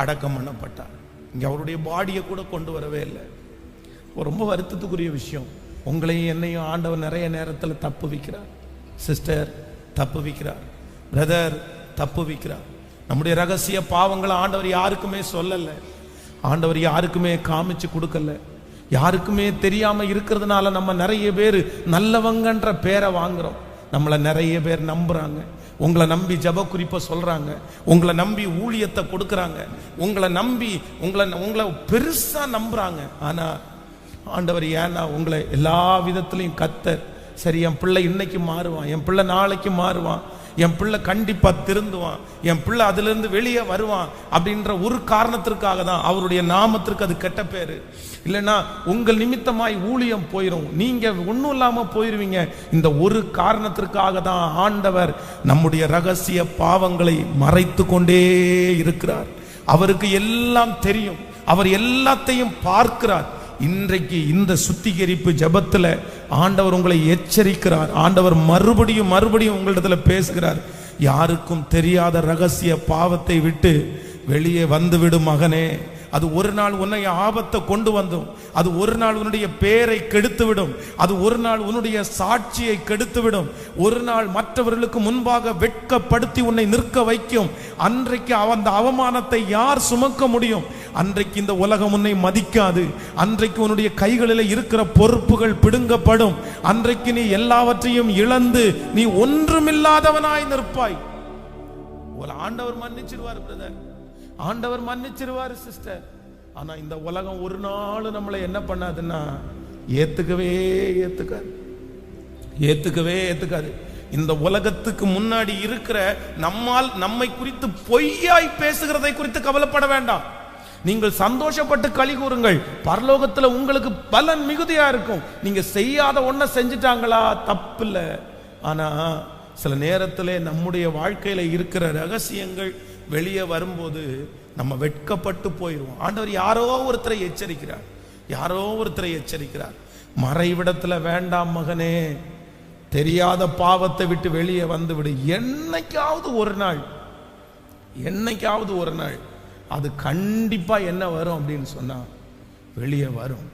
அடக்கம் பண்ணப்பட்டார். இங்கே அவருடைய பாடியை கூட கொண்டு வரவே இல்லை. ரொம்ப வருத்தத்துக்குரிய விஷயம். உங்களையும் என்னையும் ஆண்டவர் நிறைய நேரத்தில் தப்பு வைக்கிறார். சிஸ்டர் தப்பு வைக்கிறார், பிரதர் தப்பு வைக்கிறார். நம்முடைய ரகசிய பாவங்களை ஆண்டவர் யாருக்குமே சொல்லலை, ஆண்டவர் யாருக்குமே காமிச்சு கொடுக்கல. யாருக்குமே தெரியாம இருக்கிறதுனால நம்ம நிறைய பேர் நல்லவங்கன்ற பேரை வாங்குறோம். நம்மளை நிறைய பேர் நம்புறாங்க. உங்களை நம்பி ஜப குறிப்பை சொல்றாங்க, உங்களை நம்பி ஊழியத்தை கொடுக்கறாங்க, உங்களை நம்பி உங்களை பெருசா நம்புறாங்க. ஆனா ஆண்டவர் ஏன்னா உங்களை எல்லா விதத்திலையும் கத்தர் சரி, என் பிள்ளை இன்னைக்கு மாறுவான், என் பிள்ளை நாளைக்கு மாறுவான், என் பிள்ளை கண்டிப்பா திருந்துவான், என் பிள்ளை அதுல இருந்து வெளியே வருவான் அப்படின்ற ஒரு காரணத்திற்காக தான். அவருடைய நாமத்திற்கு அது கெட்ட பேரு. இல்லைன்னா உங்கள் நிமித்தமாய் ஊழியம் போயிடும், நீங்க ஒன்றும் இல்லாம போயிருவீங்க. இந்த ஒரு காரணத்திற்காக தான் ஆண்டவர் நம்முடைய ரகசிய பாவங்களை மறைத்து கொண்டே இருக்கிறார். அவருக்கு எல்லாம் தெரியும், அவர் எல்லாத்தையும் பார்க்கிறார். இன்றைக்கு இந்த சுத்திகரிப்பு ஜபத்துல ஆண்டவர் உங்களை எச்சரிக்கிறார். ஆண்டவர் மறுபடியும் உங்களிடத்துல பேசுகிறார். யாருக்கும் தெரியாத ரகசிய பாவத்தை விட்டு வெளியே வந்துவிடும் மகனே. அது ஒரு நாள் உன்னை ஆபத்தை கொண்டு வந்தும், அது ஒரு நாள் உன்னுடைய பேரை கெடுத்துவிடும், அது ஒரு நாள் உன்னுடைய சாட்சியை கெடுத்துவிடும், ஒரு நாள் மற்றவர்களுக்கு முன்பாக வெட்கப்படுத்தி உன்னை நிற்க வைக்கும். அன்றைக்கு அந்த அவமானத்தை யார் சுமக்க முடியும்? அன்றைக்கு இந்த உலகம் உன்னை மதிக்காது. அன்றைக்கு உன்னுடைய கைகளில் இருக்கிற பொறுப்புகள் பிடுங்கப்படும். அன்றைக்கு நீ எல்லாவற்றையும் இழந்து நீ ஒன்றுமில்லாதவனாய் நிற்பாய். ஆண்டவர் மன்னிச்சிருவார் பிரதர், ஆண்டவர் மன்னிச்சிருவாரு சிஸ்டர். ஆனா இந்த உலகம் ஒரு நாள் நம்மளை என்ன பண்ணாதுன்னா ஏத்துக்கவே ஏத்துக்காது. இந்த உலகத்துக்கு முன்னாடி இருக்கிற நம்மை குறித்து பொய்யாய் பேசுகிறதை குறித்து கவலைப்பட வேண்டாம். நீங்கள் சந்தோஷப்பட்டு களி கூறுங்கள். பரலோகத்துல உங்களுக்கு பலன் மிகுதியா இருக்கும். நீங்க செய்யாத ஒன்ன செஞ்சுட்டாங்களா தப்பில்ல. ஆனா சில நேரத்திலே நம்முடைய வாழ்க்கையில இருக்கிற ரகசியங்கள் வெளியே வரும்போது நம்ம வெட்கப்பட்டு போயிடுவோம். ஆண்டவர் யாரோ ஒருத்தரை எச்சரிக்கிறார். மறைவிடத்துல வேண்டாம் மகனே, தெரியாத பாவத்தை விட்டு வெளியே வந்து விடு. என்னைக்காவது ஒரு நாள் அது கண்டிப்பா என்ன வரும் அப்படின்னு சொன்னா வெளியே வரும்.